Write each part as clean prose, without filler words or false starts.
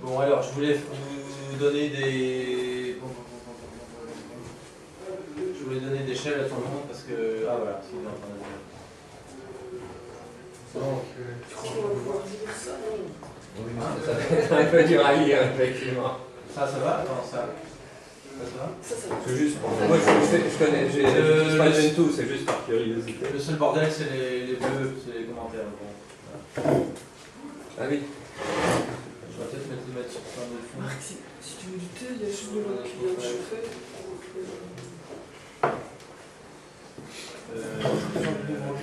Bon, alors, je voulais vous donner des... Je voulais donner des shells à tout le monde parce que... Ah voilà, c'est en train de dire. Donc, Ça va être un peu dur à lire, effectivement. ça va? Attends, ça va? C'est juste pour... Moi, je connais, j'utilise pas Gentoo, c'est juste par curiosité. Le seul bordel, c'est les bleus, c'est les commentaires. Bon. Ah oui. Je vais peut-être mettre sur plein de fond. Marc, si tu veux du thé, il y a juste de l'eau qui vient de chauffer.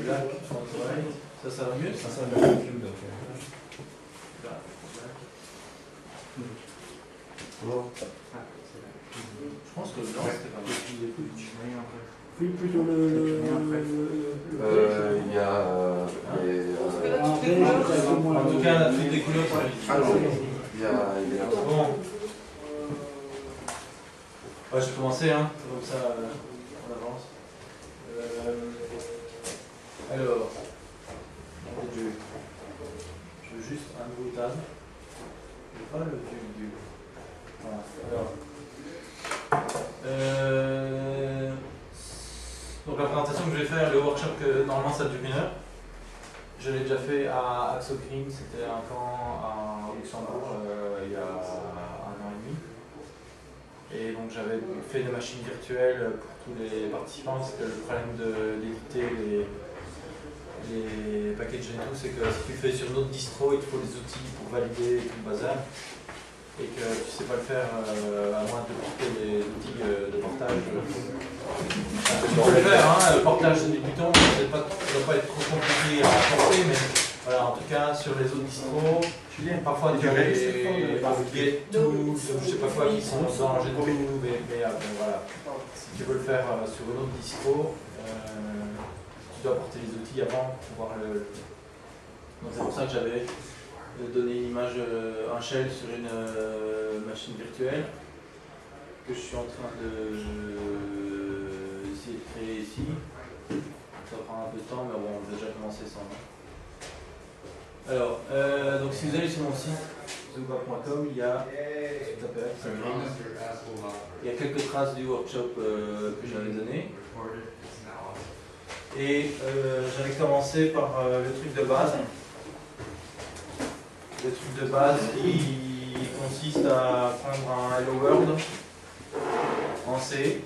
Black, front right. Ça va mieux? Ça va mieux, donc. Bon. Je pense que le blanc, c'était pas mal. Oui, plutôt le... Il y a... En tout cas, toutes les couleurs sont il y a... Bon. Ouais, je vais commencer, hein. Comme ça, on avance. Alors, je veux juste un nouveau tab. Je veux pas le du. Voilà. Alors. Donc la présentation que je vais faire, le workshop que normalement ça dure 1 heure. Je l'ai déjà fait à Axo Green, c'était un camp à Luxembourg il y a 1 an et demi. Et donc j'avais fait des machines virtuelles pour tous les participants, parce que le problème d'éditer les packages Gentoo, c'est que si tu le fais sur une autre distro, il te faut des outils pour valider tout le bazar. Et que tu ne sais pas le faire à moins de porter des outils de portage. Tu peux le faire, hein, le portage du Python, ça ne doit pas être trop compliqué à porter, mais voilà, en tout cas sur les autres distros, parfois tu as les Get-Tools, je ne sais pas quoi, qui sont dans Gentoo, mais bon, voilà. Si tu veux le faire sur une autre distro, tu dois porter les outils avant pour pouvoir le. Donc c'est pour ça que j'avais donné une image, un shell sur une machine virtuelle que je suis en train d'essayer de créer ici. Ça prend un peu de temps, mais bon, on va déjà commencer sans. Alors, donc si vous allez sur mon site zooba.com, il y a quelques traces du workshop que j'avais donné. Et j'avais commencé par le truc de base. Le truc de base qui consiste à prendre un Hello World en C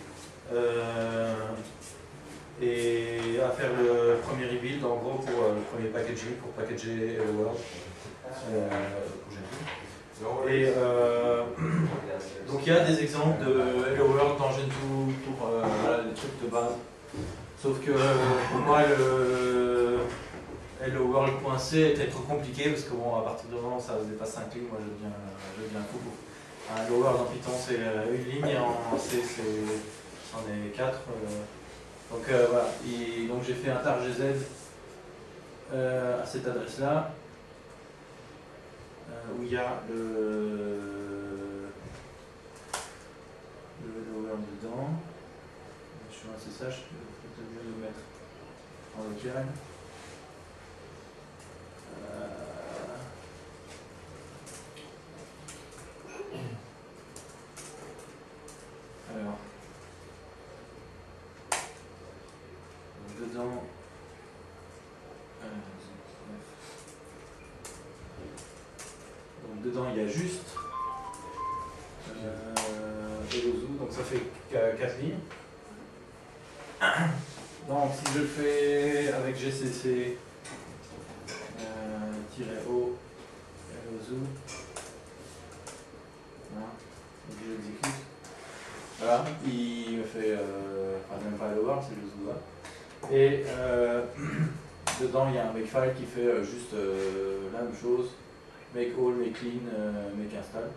et à faire le premier rebuild en gros pour le premier packaging, pour packager Hello World. Et donc il y a des exemples de Hello World dans Gentoo pour voilà, les trucs de base. Sauf que pour moi le Hello World.c était trop compliqué parce que bon, à partir du moment où ça dépasse 5 lignes, moi je deviens fou. Un Hello World en Python c'est une ligne et en C c'en est 4. Donc voilà, et donc j'ai fait un tar gz à cette adresse là où il y a le Hello World dedans. Je suis assez sage, je vais peut-être mieux le mettre en local. Alors, dedans, donc dedans il y a juste Hello-Zoo, donc ça fait 4 lignes. Donc si je le fais avec GCC -O Hello-Zoo, voilà, donc je l'exécute. Voilà, il me fait, enfin même pas Hello World, c'est le Zoo là. Et dedans il y a un makefile qui fait juste la même chose, make all, make clean, make install.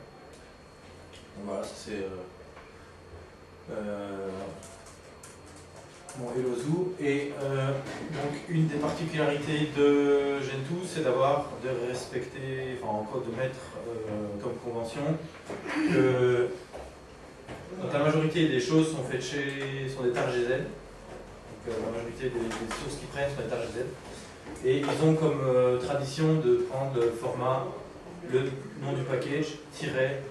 Donc voilà, ça c'est mon Hello-Zoo. Et donc une des particularités de Gentoo, c'est de respecter, enfin encore de mettre comme convention que donc, la majorité des choses sont faites sont des tar gz. Donc la majorité des sources qu'ils prennent sont des tar gz. Et ils ont comme tradition de prendre le format le nom du package, tiret,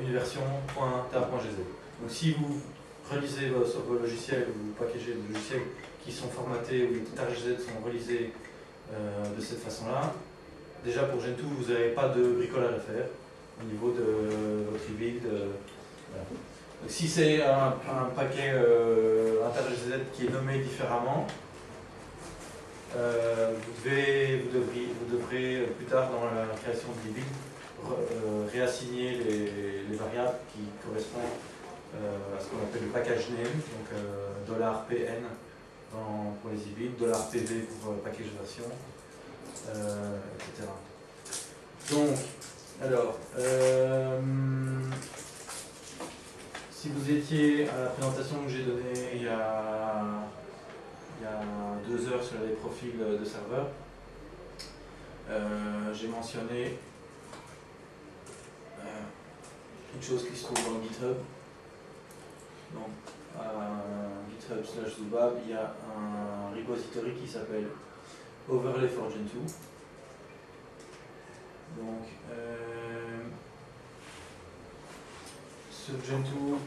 une version .tar.gz. Donc si vous relisez vos logiciels, ou vous packagez des logiciels qui sont formatés, où les tar.gz sont relisés de cette façon-là, déjà pour Gentoo, vous n'avez pas de bricolage à faire au niveau de votre rebuild. Voilà. Donc, si c'est un paquet un tar.gz qui est nommé différemment, vous devrez plus tard dans la création de rebuild réassigner les variables qui correspondent à ce qu'on appelle le package name, donc $PN pour les e-builds, $PV pour package version, etc. Donc, alors, si vous étiez à la présentation que j'ai donnée il y a 2 heures sur les profils de serveurs, j'ai mentionné une chose qui se trouve dans GitHub. Donc, à GitHub/Zubab, il y a un repository qui s'appelle Overlay for Gentoo. Donc, sur Gentoo,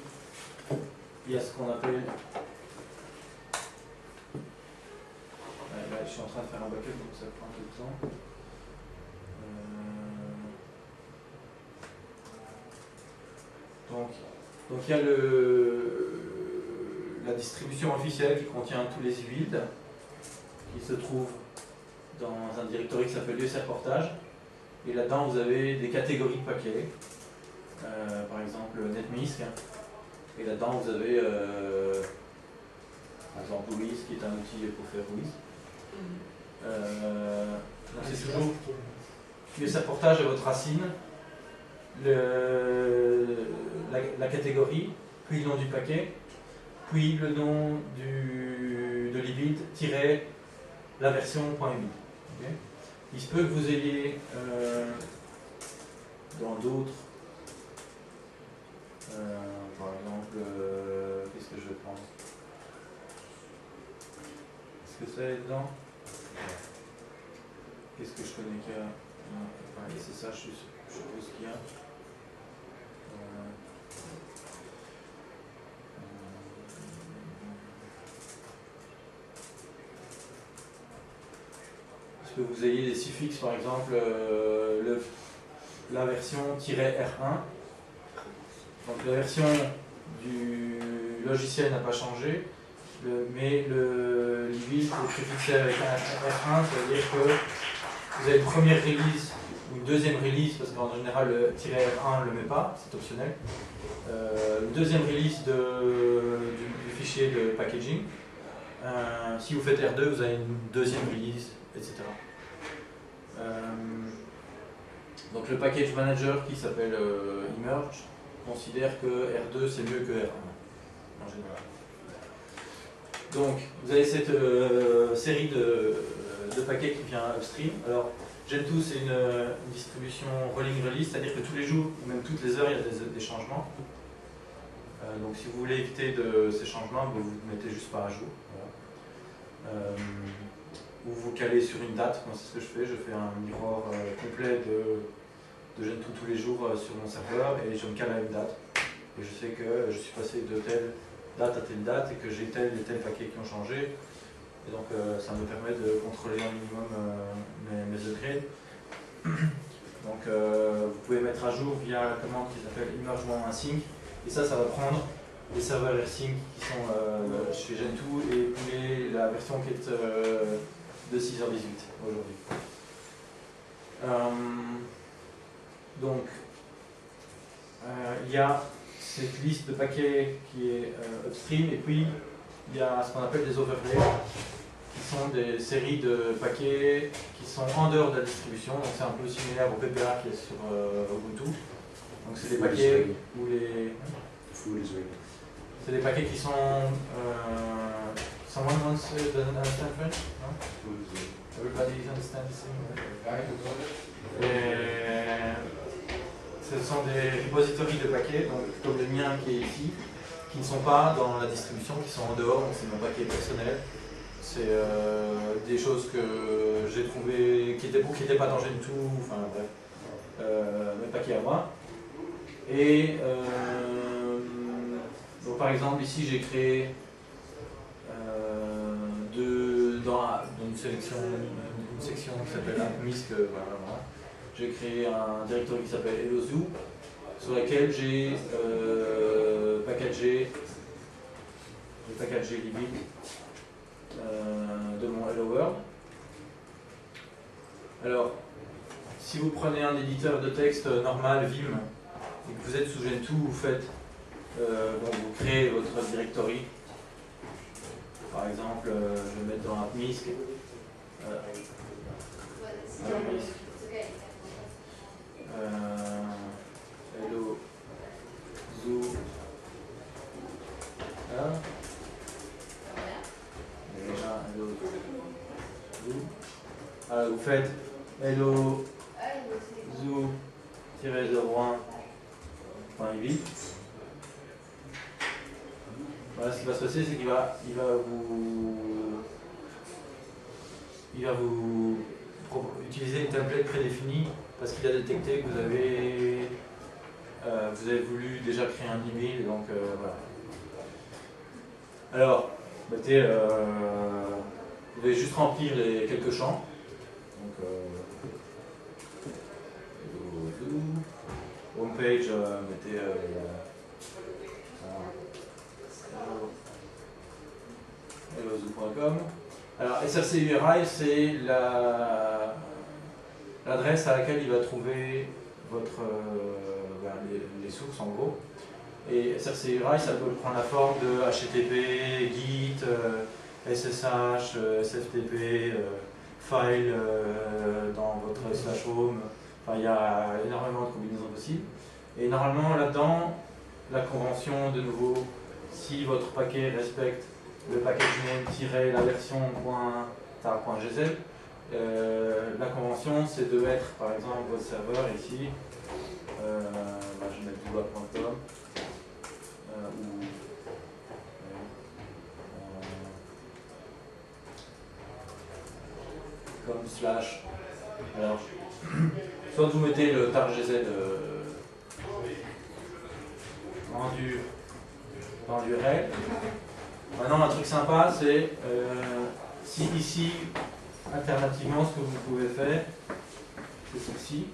il y a ce qu'on appelle. Là, je suis en train de faire un backup, donc ça prend un peu de temps. Donc il y a la distribution officielle qui contient tous les builds, qui se trouve dans un directory qui s'appelle USR Portage. Et là-dedans, vous avez des catégories de paquets, par exemple NetMisk. Et là-dedans, vous avez par exemple Wiz, qui est un outil pour faire Wiz. Donc c'est toujours USR Portage à votre racine. La catégorie, puis le nom du paquet, puis le nom de l'e-build, la version.emi. Okay. Il se peut que vous ayez dans d'autres, par exemple, qu'est-ce que je vais prendre? Est-ce que ça est dedans? Qu'est-ce que je connais qu'il y a? C'est ça, je suppose qu'il y a. Est-ce que vous ayez des suffixes, par exemple, la version -R1. Donc la version du logiciel n'a pas changé, mais l'e-build est préfixé avec un R1, ça veut dire que vous avez une première release ou une deuxième release, parce qu'en général le -R1 ne le met pas, c'est optionnel. Une deuxième release du fichier de packaging. Si vous faites R2, vous avez une deuxième release, etc. Donc le package manager qui s'appelle Emerge considère que R2 c'est mieux que R1 en général. Donc vous avez cette série de paquets qui vient upstream. Alors Gentoo c'est une distribution rolling release, c'est-à-dire que tous les jours ou même toutes les heures il y a des changements. Donc si vous voulez éviter ces changements, vous ne mettez juste pas à jour. Voilà. Ou vous calez sur une date, moi c'est ce que je fais un mirror complet de Gentoo tous les jours sur mon serveur et je me cale à une date. Et je sais que je suis passé de telle date à telle date et que j'ai tel et tel paquet qui ont changé. Et donc ça me permet de contrôler un minimum mes upgrades. Donc vous pouvez mettre à jour via la commande qui s'appelle immerge-async. Et ça va prendre les serveurs AirSync qui sont chez Gentoo et la version qui est de 6h18 aujourd'hui. Donc, il y a cette liste de paquets qui est upstream et puis il y a ce qu'on appelle des overlays qui sont des séries de paquets qui sont en dehors de la distribution. Donc c'est un peu similaire au PPA qui est sur Ubuntu. Donc c'est des paquets où c'est des paquets qui sont someone doesn't understand French? No? Everybody understands the same? Ce sont des repositories de paquets, donc comme le mien qui est ici, qui ne sont pas dans la distribution, qui sont en dehors, donc c'est mon paquet personnel. C'est des choses que j'ai trouvées qui n'étaient pas dans Gentoo, enfin bref. mes paquets à moi. Et donc par exemple ici j'ai créé dans une section qui s'appelle AppMisk, voilà. J'ai créé un directory qui s'appelle HelloZoo, sur laquelle j'ai packagé Libit de mon Hello World. Alors, si vous prenez un éditeur de texte normal, Vim, et que vous êtes sous Gentoo, vous faites, vous créez votre directory. Par exemple, je vais mettre dans AppMisk. Hello Zoo. Hello Zoo. Alors, vous faites Hello Zoo-01.ibit. Voilà, ce qui va se passer, c'est qu'il va vous utiliser une template prédéfinie parce qu'il a détecté que vous avez voulu déjà créer un email, donc voilà. Alors, mettez, vous devez juste remplir les quelques champs. Donc, homepage, mettez hellozoo.com. Alors, SRC URI, c'est l'adresse à laquelle il va trouver les sources en gros. Et SRC URI, ça peut prendre la forme de HTTP, Git, SSH, SFTP, file dans votre /home. Enfin, il y a énormément de combinaisons possibles. Et normalement, là-dedans, la convention, de nouveau, si votre paquet respecte le package name la version .tar.gz, la convention, c'est de mettre, par exemple, votre serveur ici. Je vais mettre duba.com comme slash. Alors, soit vous mettez le tar.gz dans l'URL. Maintenant, un truc sympa, c'est si ici, alternativement, ce que vous pouvez faire, c'est ceci.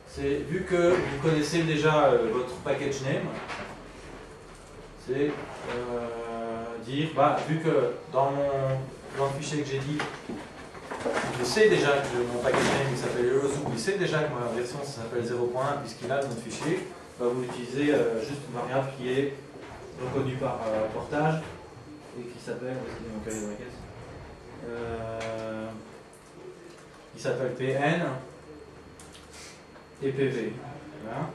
C'est vu que vous connaissez déjà votre package name, c'est dire, vu que dans le fichier que j'ai dit, je sais déjà que mon package name il s'appelle HelloZoo, il sait déjà que ma version ça s'appelle 0.1 puisqu'il a notre fichier, vous utilisez juste une variable qui est reconnue par portage et qui s'appelle, il s'appelle PN et PV. Voilà.